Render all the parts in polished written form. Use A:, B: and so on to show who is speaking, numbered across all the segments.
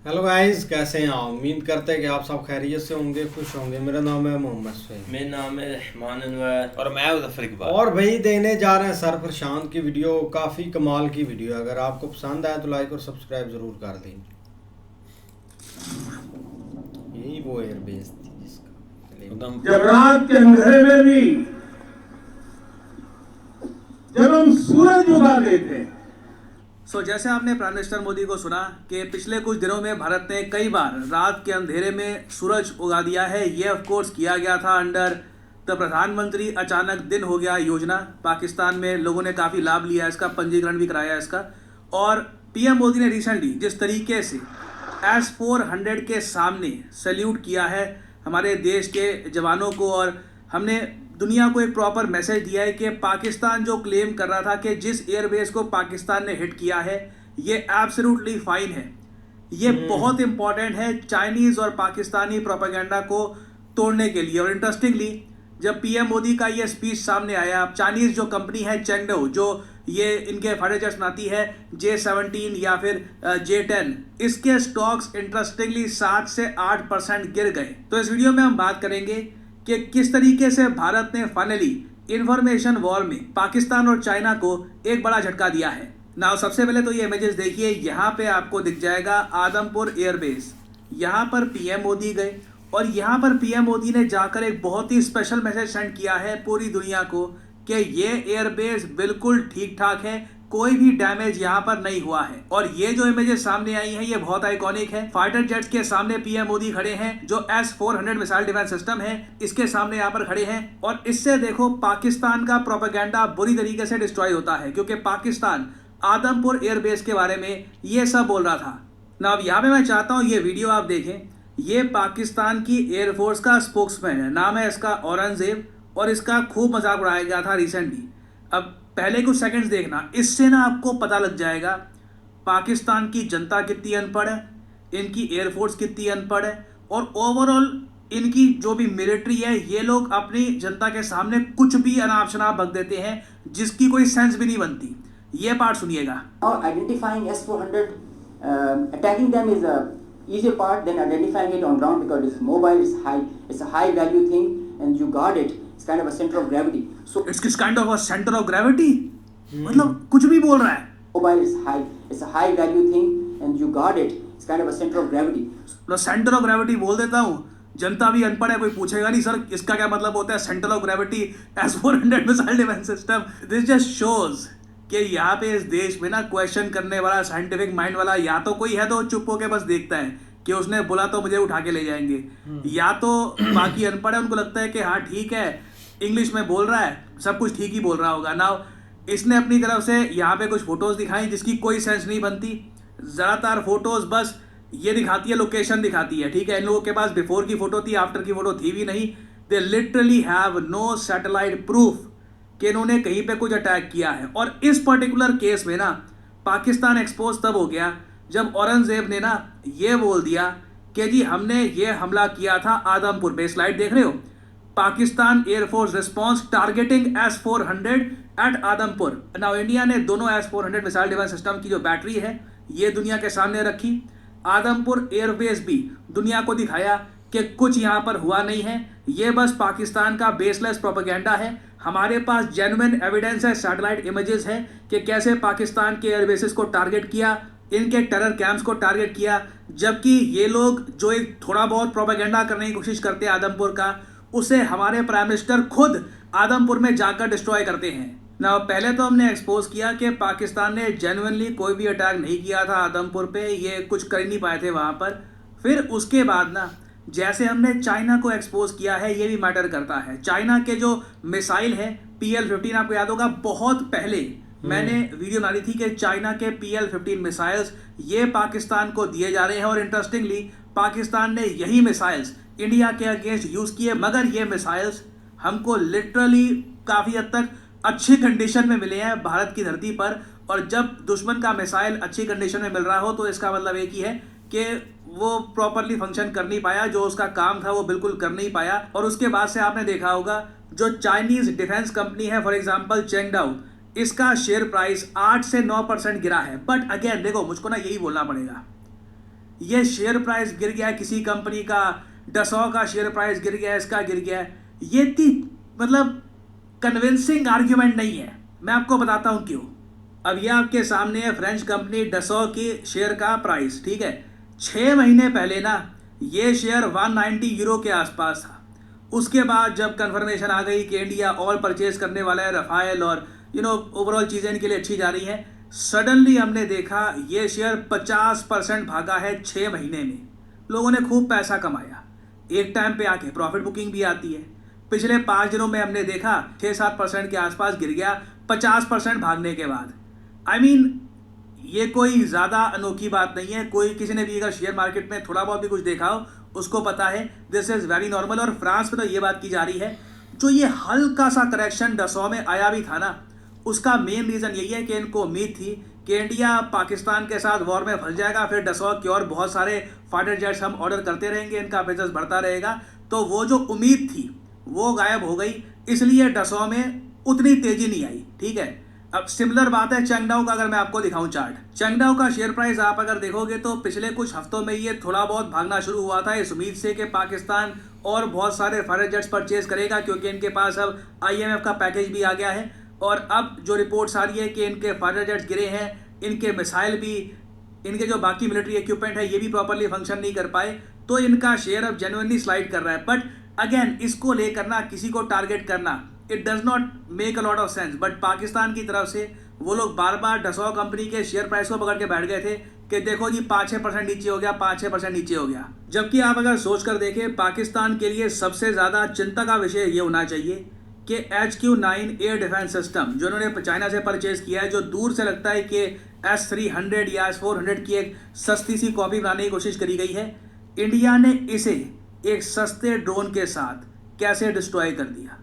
A: Hello guys, कैसे हैं आप? उम्मीद करते हैं कि आप सब खैरियत से होंगे, खुश होंगे। मेरा नाम है मोहम्मद सुहेल।
B: मेरा नाम है रहमान अनवर और मैं मुजफ्फर इकबाल।
A: और भाई देने जा रहे हैं सरफराज की वीडियो। काफ़ी कमाल की वीडियो है। अगर आपको पसंद आए तो लाइक और सब्सक्राइब ज़रूर कर दें। यही वो एयरबेस थी जिसका
C: जब रात के अंधेरे में भी जब हम सूरज उगा देते।
D: जैसे आपने प्राइम मिनिस्टर मोदी को सुना कि पिछले कुछ दिनों में भारत ने कई बार रात के अंधेरे में सूरज उगा दिया है। ये ऑफ कोर्स किया गया था अंडर द प्रधानमंत्री अचानक दिन हो गया योजना। पाकिस्तान में लोगों ने काफ़ी लाभ लिया इसका, पंजीकरण भी कराया इसका। और पीएम मोदी ने रिसेंटली जिस तरीके से S-400 के सामने सैल्यूट किया है हमारे देश के जवानों को, और हमने दुनिया को एक प्रॉपर मैसेज दिया है कि पाकिस्तान जो क्लेम कर रहा था कि जिस एयरबेस को पाकिस्तान ने हिट किया है ये एब्सोल्युटली फाइन है। ये बहुत इंपॉर्टेंट है चाइनीज़ और पाकिस्तानी प्रोपेगेंडा को तोड़ने के लिए। और इंटरेस्टिंगली जब पीएम मोदी का ये स्पीच सामने आया, अब चाइनीज़ जो कंपनी है चेंगडो, जो ये इनके फाइटर जेट्स बनाती है J-17 या फिर J-10, इसके स्टॉक्स इंटरेस्टिंगली 7 से 8% गिर गए। तो इस वीडियो में हम बात करेंगे कि किस तरीके से भारत ने फाइनली इंफॉर्मेशन वॉर में पाकिस्तान और चाइना को एक बड़ा झटका दिया है। नाउ सबसे पहले तो ये इमेजेस देखिए, यहाँ पे आपको दिख जाएगा आदमपुर एयरबेस। यहाँ पर पीएम मोदी गए और यहाँ पर पीएम मोदी ने जाकर एक बहुत ही स्पेशल मैसेज सेंड किया है पूरी दुनिया को कि ये एयरबेस बिल्कुल ठीक ठाक है, कोई भी डैमेज यहाँ पर नहीं हुआ है। और ये जो इमेजेस सामने आई हैं ये बहुत आइकॉनिक है। फाइटर जेट्स के सामने पीएम मोदी खड़े हैं, जो S-400 मिसाइल डिफेंस सिस्टम है इसके सामने यहाँ पर खड़े हैं। और इससे देखो पाकिस्तान का प्रोपेगेंडा बुरी तरीके से डिस्ट्रॉय होता है, क्योंकि पाकिस्तान आदमपुर एयरबेस के बारे में ये सब बोल रहा था ना। अब यहाँ पे मैं चाहता हूँ ये वीडियो आप देखें। ये पाकिस्तान की एयरफोर्स का स्पोक्समैन है, नाम है इसका औरंगजेब, और इसका खूब मजाक उड़ाया गया था रिसेंटली। अब पहले कुछ सेकंड्स देखना, इससे ना आपको पता लग जाएगा पाकिस्तान की जनता कितनी अनपढ़ है, इनकी एयरफोर्स कितनी अनपढ़ है, और ओवरऑल इनकी जो भी मिलिट्री है ये लोग अपनी जनता के सामने कुछ भी अनाप शनाप बक देते हैं जिसकी कोई सेंस भी नहीं बनती। ये पार्ट सुनिएगा।
E: Identifying S-400, attacking them is a easier part than identifying it on ground because it's mobile, it's a high value thing, and you guard it. It's kind of a center of gravity. So
D: it's kind of a centre of gravity, मतलब कुछ भी बोल रहा है।
E: mobile is high, it's a high value thing, and you guard it. It's kind of a center of gravity.
D: मतलब centre of gravity बोल देता हूँ, जनता भी अनपढ़ है, कोई पूछेगा नहीं सर इसका क्या मतलब होता है centre of gravity S-400 missile defence system. This just shows कि यहाँ पे इस देश में ना क्वेश्चन करने वाला साइंटिफिक माइंड वाला या तो कोई है तो चुप होके बस देखता है कि उसने बोला तो मुझे उठा के ले जाएंगे, या तो बाकी अनपढ़ है, उनको लगता है कि हाँ ठीक है इंग्लिश में बोल रहा है, सब कुछ ठीक ही बोल रहा होगा। नाउ इसने अपनी तरफ से यहाँ पे कुछ फोटोज दिखाई जिसकी कोई सेंस नहीं बनती। ज़्यादातर फोटोज बस ये दिखाती है, लोकेशन दिखाती है, ठीक है। इन लोगों के पास बिफोर की फोटो थी, आफ्टर की फोटो थी भी नहीं। They literally have no satellite proof कि इन्होंने कहीं पे कुछ अटैक किया है। और इस पर्टिकुलर केस में ना पाकिस्तान एक्सपोज तब हो गया जब औरंगजेब ने ना ये बोल दिया कि जी हमने ये हमला किया था आदमपुर पे। स्लाइड देख रहे हो, Pakistan air force response targeting S-400 at Adampur. Now India ने दोनों S-400 मिसाइल डिफेंस सिस्टम की जो बैटरी है ये दुनिया के सामने रखी। आदमपुर एयरबेस भी दुनिया को दिखाया कि कुछ यहाँ पर हुआ नहीं है, ये बस पाकिस्तान का बेसलेस प्रोपेगेंडा है। हमारे पास जेन्युइन एविडेंस है, सैटेलाइट इमेजेस है कि कैसे पाकिस्तान के एयरबेसेस को टारगेट किया, इनके टेरर कैंप्स को टारगेट किया, जबकि ये लोग जो एक थोड़ा बहुत प्रोपेगेंडा करने की कोशिश करते हैं आदमपुर का, उसे हमारे प्राइम मिनिस्टर खुद आदमपुर में जाकर डिस्ट्रॉय करते हैं ना। पहले तो हमने एक्सपोज किया कि पाकिस्तान ने जेन्युइनली कोई भी अटैक नहीं किया था आदमपुर पे, ये कुछ कर ही नहीं पाए थे वहाँ पर। फिर उसके बाद ना जैसे हमने चाइना को एक्सपोज किया है, ये भी मैटर करता है। चाइना के जो मिसाइल है PL-15, आपको याद होगा बहुत पहले मैंने वीडियो बना दी थी कि चाइना के PL-15 मिसाइल्स ये पाकिस्तान को दिए जा रहे हैं। और इंटरेस्टिंगली पाकिस्तान ने यही मिसाइल्स इंडिया के अगेंस्ट यूज़ किए, मगर ये मिसाइल्स हमको लिटरली काफ़ी हद तक अच्छी कंडीशन में मिले हैं भारत की धरती पर। और जब दुश्मन का मिसाइल अच्छी कंडीशन में मिल रहा हो तो इसका मतलब एक ही है कि वो प्रॉपरली फंक्शन कर नहीं पाया, जो उसका काम था वो बिल्कुल कर नहीं पाया। और उसके बाद से आपने देखा होगा जो चाइनीज़ डिफेंस कंपनी है फॉर एग्जांपल चेंगडाओ, इसका शेयर प्राइस 8 से 9% गिरा है। बट अगेन देखो, मुझको ना यही बोलना पड़ेगा ये शेयर प्राइस गिर गया किसी कंपनी का, डसॉ का शेयर प्राइस गिर गया, इसका गिर गया, ये इतनी मतलब कन्विंसिंग आर्ग्यूमेंट नहीं है। मैं आपको बताता हूँ क्यों। अब ये आपके सामने है फ्रेंच कंपनी डसॉ की शेयर का प्राइस, ठीक है। 6 महीने पहले ना ये शेयर 190 यूरो के आसपास था। उसके बाद जब कंफर्मेशन आ गई कि इंडिया ऑल परचेज करने वाला है, रफाइल और ओवरऑल चीज़ें इनके लिए अच्छी जा रही हैं, सडनली हमने देखा ये शेयर 50% भागा है 6 महीने में। लोगों ने खूब पैसा कमाया, एक टाइम पे आके प्रॉफिट बुकिंग भी आती है। पिछले 5 दिनों में हमने देखा 6-7% के आसपास गिर गया 50% भागने के बाद। I mean, ये कोई ज़्यादा अनोखी बात नहीं है। कोई किसी ने भी अगर शेयर मार्केट में थोड़ा बहुत भी कुछ देखा हो उसको पता है दिस इज़ वेरी नॉर्मल। और फ्रांस में तो ये बात की जा रही है, जो ये हल्का सा करेक्शन डसॉ में आया भी था ना, उसका मेन रीज़न यही है कि इनको उम्मीद थी कि इंडिया पाकिस्तान के साथ वॉर में फंस जाएगा, फिर डसॉ के और बहुत सारे फाइटर जेट्स हम ऑर्डर करते रहेंगे, इनका बिजनेस बढ़ता रहेगा। तो वो जो उम्मीद थी वो गायब हो गई, इसलिए डसॉ में उतनी तेज़ी नहीं आई, ठीक है। अब सिमिलर बात है चंगडाओ का। अगर मैं आपको दिखाऊं चार्ट, चंगडाओ का शेयर प्राइस आप अगर देखोगे तो पिछले कुछ हफ्तों में ये थोड़ा बहुत भागना शुरू हुआ था इस उम्मीद से कि पाकिस्तान और बहुत सारे फाइटर जेट्स परचेज करेगा, क्योंकि इनके पास अब IMF का पैकेज भी आ गया है। और अब जो रिपोर्ट्स आ रही है कि इनके फाइटर जेट्स गिरे हैं, इनके मिसाइल भी, इनके जो बाकी मिलिट्री इक्विपमेंट है ये भी प्रॉपरली फंक्शन नहीं कर पाए, तो इनका शेयर अब जेन्युइनली स्लाइड कर रहा है। बट अगेन, इसको लेकर ना किसी को टारगेट करना, it does not make a lot of sense. But Pakistan की तरफ से वो लोग बार बार डसॉ कंपनी के शेयर प्राइस को पकड़ के बैठ गए थे कि देखो जी 5-6% नीचे हो गया, 5-6% नीचे हो गया। जबकि आप अगर सोच कर देखें, पाकिस्तान के लिए सबसे ज़्यादा चिंता का विषय ये होना चाहिए कि HQ9 एयर डिफेंस सिस्टम जो इन्होंने चाइना से परचेज किया है, जो दूर से लगता है कि S300 या S400 की एक सस्ती सी कॉपी बनाने की कोशिश करी गई है, इंडिया ने इसे एक सस्ते ड्रोन के साथ कैसे डिस्ट्रॉय कर दिया।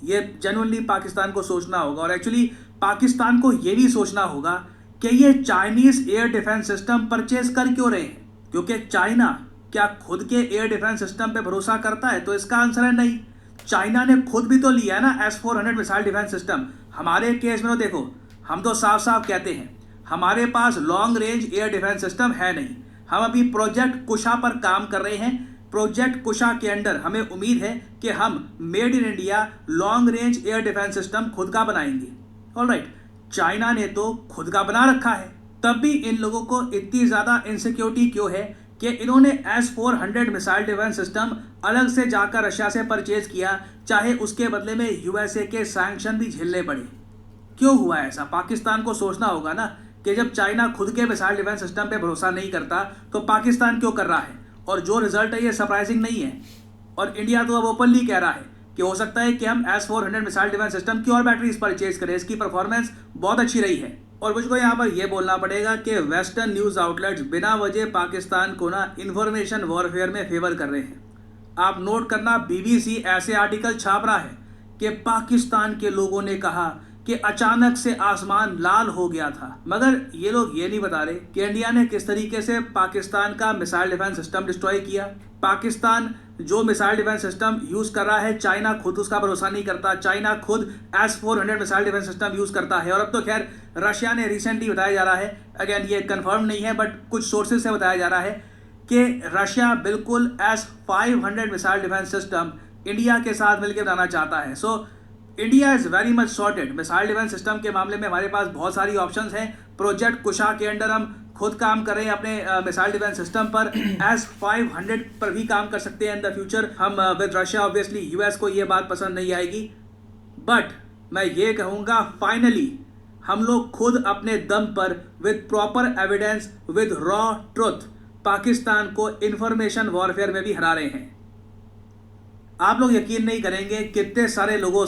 D: ये जेन्युइनली पाकिस्तान को सोचना होगा। और एक्चुअली पाकिस्तान को ये भी सोचना होगा कि ये Chinese air defence system purchase कर क्यों रहे हैं, क्योंकि चाइना क्या खुद के एयर डिफेंस सिस्टम पे भरोसा करता है? तो इसका आंसर है नहीं। चाइना ने खुद भी तो लिया है ना S400 मिसाइल डिफेंस सिस्टम। हमारे केस में तो देखो, हम तो साफ साफ कहते हैं हमारे पास long range air defence system है नहीं। हम अभी प्रोजेक्ट कुशा पर काम कर रहे हैं। प्रोजेक्ट कुशा के अंडर हमें उम्मीद है कि हम made in India long range air defence system खुद का बनाएंगे। ऑलराइट, चाइना ने तो खुद का बना रखा है, तब भी इन लोगों को इतनी ज़्यादा इनसिक्योरिटी क्यों है कि इन्होंने S400 मिसाइल डिफेंस सिस्टम अलग से जाकर रशिया से परचेज किया, चाहे उसके बदले में USA के सैंक्शन भी झेलने पड़े। क्यों हुआ ऐसा? पाकिस्तान को सोचना होगा ना कि जब चाइना खुद के मिसाइल डिफेंस सिस्टम पे भरोसा नहीं करता तो पाकिस्तान क्यों कर रहा है? और जो रिजल्ट है ये सरप्राइजिंग नहीं है। और इंडिया तो अब ओपनली कह रहा है कि हो सकता है कि हम S400 मिसाइल डिफेंस सिस्टम की और बैटरीज परचेज करें, इसकी परफॉर्मेंस बहुत अच्छी रही है। और मुझको यहाँ पर यह बोलना पड़ेगा कि वेस्टर्न न्यूज़ आउटलेट्स बिना वजह पाकिस्तान को ना इंफॉर्मेशन वॉरफेयर में फेवर कर रहे हैं। आप नोट करना, BBC ऐसे आर्टिकल छाप रहा है कि पाकिस्तान के लोगों ने कहा कि अचानक से आसमान लाल हो गया था, मगर ये लोग ये नहीं बता रहे कि इंडिया ने किस तरीके से पाकिस्तान का मिसाइल डिफेंस सिस्टम डिस्ट्रॉय किया। पाकिस्तान जो मिसाइल डिफेंस सिस्टम यूज़ कर रहा है, चाइना खुद उसका भरोसा नहीं करता। चाइना खुद S400 missile defence system use करता है। और अब तो खैर रशिया ने रिसेंटली बताया जा रहा है, अगेन ये कंफर्म नहीं है बट कुछ सोर्सेज से बताया जा रहा है कि रशिया बिल्कुल S500 missile defence system India के साथ मिलकर बनाना चाहता है। So India is very much sorted. Missile defence system के मामले में हमारे पास बहुत सारी ऑप्शंस हैं। प्रोजेक्ट कुशा के अंडर हम खुद काम कर रहे हैं अपने मिसाइल डिफेंस सिस्टम पर। S500 पर भी काम कर सकते हैं इन द फ्यूचर हम विद रशिया। ऑब्वियसली US को ये बात पसंद नहीं आएगी, बट मैं ये कहूँगा फाइनली हम लोग खुद अपने दम पर with proper evidence, with raw truth Pakistan को इंफॉर्मेशन वॉरफेयर में भी हरा रहे हैं। आप लोग यकीन नहीं करेंगे कितने सारे लोगों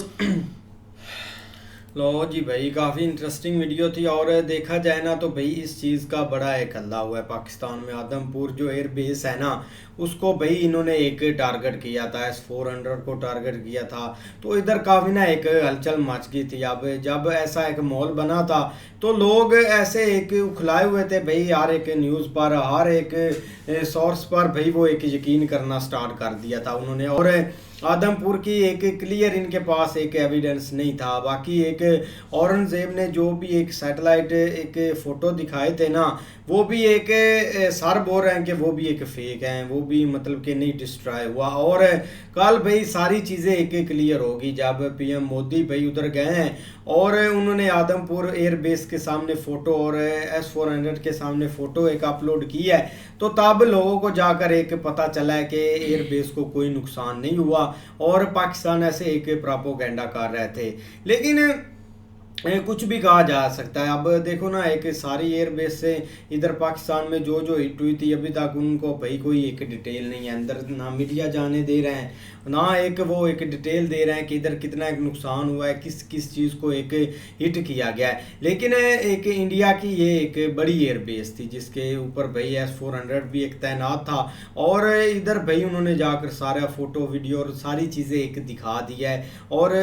A: लो जी भाई, काफ़ी इंटरेस्टिंग वीडियो थी। और देखा जाए ना तो भाई इस चीज़ का बड़ा एक हल्ला हुआ है पाकिस्तान में। आदमपुर जो एयर बेस है ना, उसको भाई इन्होंने एक टारगेट किया था, S400 को टारगेट किया था। तो इधर काफ़ी ना एक हलचल मच गई थी। अब जब ऐसा एक माहौल बना था तो लोग ऐसे एक उखलाए हुए थे भाई, हर एक न्यूज़ पर, हर एक सोर्स पर भाई वो एक यकीन करना स्टार्ट कर दिया था उन्होंने। और आदमपुर की एक क्लियर इनके पास एक एविडेंस नहीं था। बाकी एक औरंगजेब ने जो भी एक सैटेलाइट एक फ़ोटो दिखाए थे ना, वो भी एक सर बोल रहे हैं कि वो भी एक फेक हैं, वो भी मतलब कि नहीं डिस्ट्रॉय हुआ। और कल भाई सारी चीज़ें एक क्लियर होगी जब पीएम मोदी भाई उधर गए हैं और उन्होंने आदमपुर एयरबेस के सामने फ़ोटो और S-400 के सामने फ़ोटो एक अपलोड की है, तो तब लोगों को जाकर एक पता चला है कि एयरबेस को कोई नुकसान नहीं हुआ और पाकिस्तान ऐसे एक प्रोपेगेंडा कर रहे थे। लेकिन कुछ भी कहा जा सकता है। अब देखो ना, एक सारी एयरबेस से इधर पाकिस्तान में जो जो हिट हुई थी अभी तक उनको भाई कोई एक डिटेल नहीं है, अंदर ना मीडिया जाने दे रहे हैं, ना एक वो एक डिटेल दे रहे हैं कि इधर कितना एक नुकसान हुआ है, किस किस चीज़ को एक हिट किया गया है। लेकिन एक इंडिया की ये एक बड़ी एयरबेस थी जिसके ऊपर भाई S-400 भी एक तैनात था और इधर भाई उन्होंने जाकर सारा फ़ोटो वीडियो और सारी चीज़ें एक दिखा दिया है और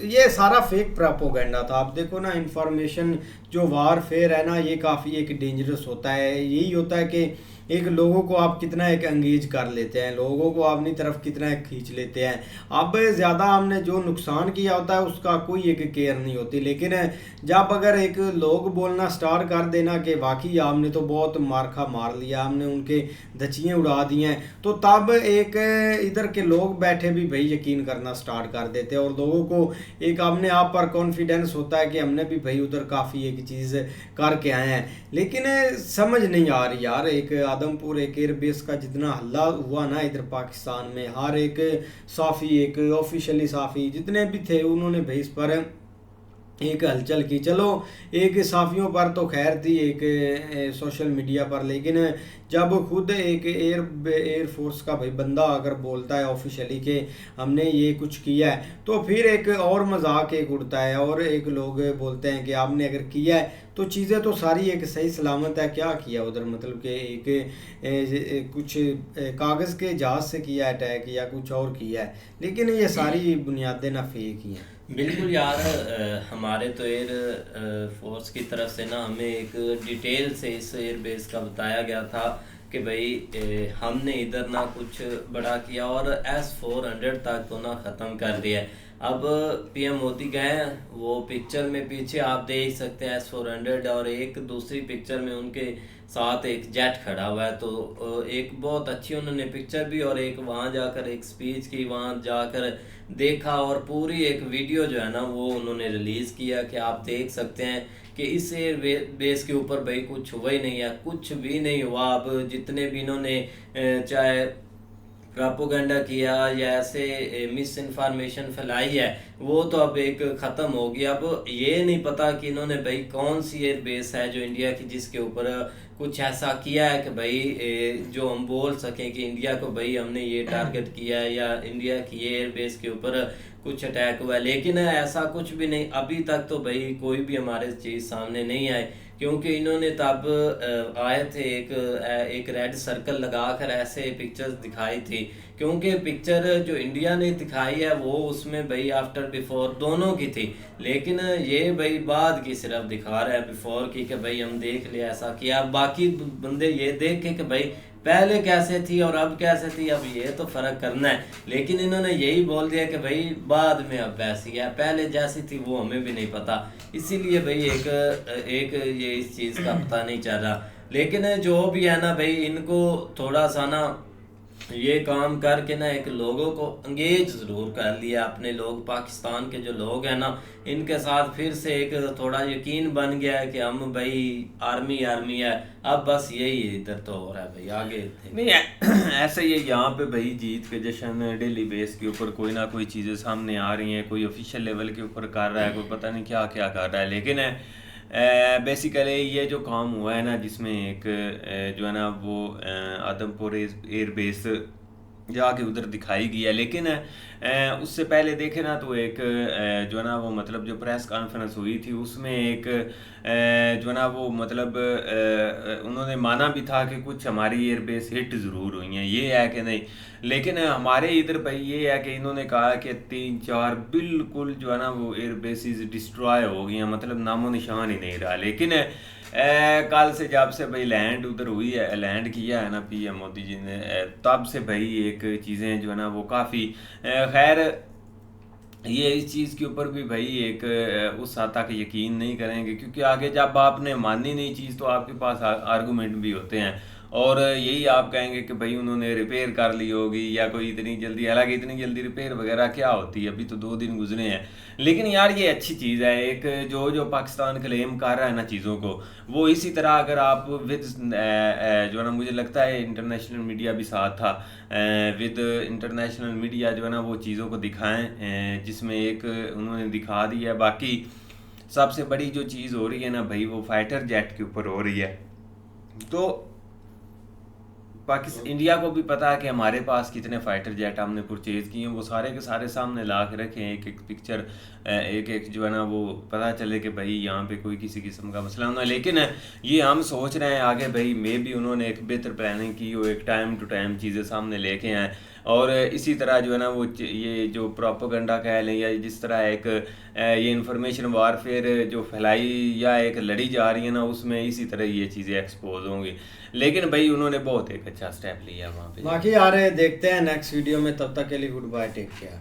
A: ये सारा फेक प्रोपेगेंडा था। आप देखो ना, इंफॉर्मेशन जो वारफेयर है ना, ये काफ़ी एक डेंजरस होता है। यही होता है कि एक लोगों को आप कितना एक एंगेज कर लेते हैं, लोगों को अपनी तरफ कितना एक खींच लेते हैं। अब ज़्यादा हमने जो नुकसान किया होता है उसका कोई एक केयर नहीं होती, लेकिन जब अगर एक लोग बोलना स्टार्ट कर देना कि वाकई आपने तो बहुत मारखा मार लिया, हमने उनके धचिए उड़ा दिए हैं, तो तब एक इधर के लोग बैठे भी भाई यकीन करना स्टार्ट कर देते हैं और लोगों को एक अपने आप पर कॉन्फिडेंस होता है कि हमने भी भाई उधर काफ़ी एक चीज़ करके आए हैं। लेकिन समझ नहीं आ रही यार, एक आदमपुर एक एयरबेस का जितना हल्ला हुआ ना इधर पाकिस्तान में, हर एक साफ़ी एक ऑफिशियली साफ़ी जितने भी थे उन्होंने भाई इस पर एक हलचल की। चलो एक साफियों पर तो खैर थी एक सोशल मीडिया पर, लेकिन जब खुद एक एयरफोर्स का भाई बंदा अगर बोलता है ऑफिशियली कि हमने ये कुछ किया है, तो फिर एक और मजाक एक उड़ता है और एक लोग बोलते हैं कि आपने अगर किया है तो चीज़ें तो सारी एक सही सलामत है, क्या किया उधर, मतलब कि एक कुछ कागज़ के जहाज़ से किया अटैक या कुछ और किया है, लेकिन ये सारी बुनियादें ना फेक ही हैं।
B: बिल्कुल यार, हमारे तो एयर फोर्स की तरफ से ना हमें एक डिटेल से इस एयर बेस का बताया गया था कि भाई हमने इधर ना कुछ बड़ा किया और S-400 तक तो ना ख़त्म कर दिया है। अब पीएम मोदी गए, वो पिक्चर में पीछे आप देख सकते हैं S-400 और एक दूसरी पिक्चर में उनके साथ एक जेट खड़ा हुआ है। तो एक बहुत अच्छी उन्होंने पिक्चर भी और एक वहाँ जाकर एक स्पीच की, वहाँ जाकर देखा और पूरी एक वीडियो जो है ना वो उन्होंने रिलीज़ किया कि आप देख सकते हैं कि इस एयर बेस के ऊपर भाई कुछ हुआ ही नहीं है, कुछ भी नहीं हुआ। अब जितने भी इन्होंने चाहे प्रोपेगेंडा किया या ऐसे मिस इन्फॉर्मेशन फैलाई है वो तो अब एक ख़त्म हो गया। अब ये नहीं पता कि इन्होंने भाई कौन सी एयर बेस है जो इंडिया की जिसके ऊपर कुछ ऐसा किया है कि भाई जो हम बोल सकें कि इंडिया को भाई हमने ये टारगेट किया है या इंडिया की ये एयर बेस के ऊपर कुछ अटैक हुआ है। लेकिन ऐसा कुछ भी नहीं, अभी तक तो भाई कोई भी हमारे चीज़ सामने नहीं आए, क्योंकि इन्होंने तब आए थे एक रेड सर्कल लगाकर ऐसे पिक्चर्स दिखाई थी, क्योंकि पिक्चर जो इंडिया ने दिखाई है वो उसमें भाई आफ्टर बिफोर दोनों की थी, लेकिन ये भाई बाद की सिर्फ दिखा रहा है बिफोर की कि भाई हम देख लिया ऐसा किया। बाकी बंदे ये देखे कि भाई पहले कैसे थी और अब कैसे थी, अब ये तो फ़र्क करना है। लेकिन इन्होंने यही बोल दिया कि भाई बाद में अब वैसी है, पहले जैसी थी वो हमें भी नहीं पता, इसीलिए भाई एक ये इस चीज़ का पता नहीं चल रहा। लेकिन जो भी है ना भाई, इनको थोड़ा सा ना ये काम करके ना एक लोगों को अंगेज ज़रूर कर लिया, अपने लोग पाकिस्तान के जो लोग हैं ना इनके साथ फिर से एक थोड़ा यकीन बन गया है कि हम भाई आर्मी है। अब बस यही इधर तो हो रहा है भाई, आगे
F: नहीं ऐसा ही है। यहाँ पे भाई जीत के जश्न डेली बेस के ऊपर कोई ना कोई चीज़ें सामने आ रही हैं, कोई ऑफिशियल लेवल के ऊपर कर रहा है, कोई पता नहीं क्या क्या कर रहा है। लेकिन बेसिकली ये जो काम हुआ है ना, जिसमें एक जो है ना वो आदमपुर एयर बेस जाके उधर दिखाई गई है, लेकिन उससे पहले देखे ना तो एक जो है ना वो मतलब जो प्रेस कॉन्फ्रेंस हुई थी उसमें एक जो है ना वो मतलब उन्होंने माना भी था कि कुछ हमारी एयर बेस हिट ज़रूर हुई हैं, ये है कि नहीं। लेकिन हमारे इधर भाई ये है कि इन्होंने कहा कि 3-4 बिल्कुल जो है ना वो एयर बेसिस डिस्ट्रॉय हो गई हैं, मतलब नामो निशान ही नहीं रहा। लेकिन कल से जब से भाई लैंड उधर हुई है, लैंड किया है ना पीएम मोदी जी ने, तब से भाई एक चीज़ें जो है ना वो काफ़ी खैर ये इस चीज़ के ऊपर भी भाई एक उस हद तक यकीन नहीं करेंगे, क्योंकि आगे जब आपने मानी नहीं चीज़ तो आपके पास आर्गूमेंट भी होते हैं, और यही आप कहेंगे कि भाई उन्होंने रिपेयर कर ली होगी या कोई इतनी जल्दी, हालांकि इतनी जल्दी रिपेयर वगैरह क्या होती है, अभी तो 2 दिन गुजरे हैं। लेकिन यार ये अच्छी चीज़ है, एक जो पाकिस्तान क्लेम कर रहा है ना चीज़ों को, वो इसी तरह अगर आप विद जो है ना, मुझे लगता है इंटरनेशनल मीडिया भी साथ था, विद इंटरनेशनल मीडिया जो है ना वो चीज़ों को दिखाएं, जिसमें एक उन्होंने दिखा दिया है। बाकी सबसे बड़ी जो चीज़ हो रही है ना भाई वो फाइटर जेट के ऊपर हो रही है। तो पाकिस्तान इंडिया को भी पता है कि हमारे पास कितने फाइटर जेट हमने परचेज़ किए हैं, वो सारे के सारे सामने ला के रखे हैं, एक एक पिक्चर, एक एक जो है ना वो पता चले कि भाई यहाँ पे कोई किसी किस्म का मसला ना। लेकिन ये हम सोच रहे हैं आगे भाई मे भी उन्होंने एक बेहतर प्लानिंग की हो, एक टाइम टू टाइम चीज़ें सामने लेके आएँ, और इसी तरह जो है ना वो ये जो प्रोपेगेंडा कह लें या जिस तरह एक ये इंफॉर्मेशन वारफेयर जो फैलाई या एक लड़ी जा रही है ना, उसमें इसी तरह ये चीज़ें एक्सपोज होंगी। लेकिन भाई उन्होंने बहुत एक अच्छा स्टेप लिया वहाँ पे।
A: बाकी यार देखते हैं नेक्स्ट वीडियो में, तब तक के लिए गुड बाय, टेक केयर।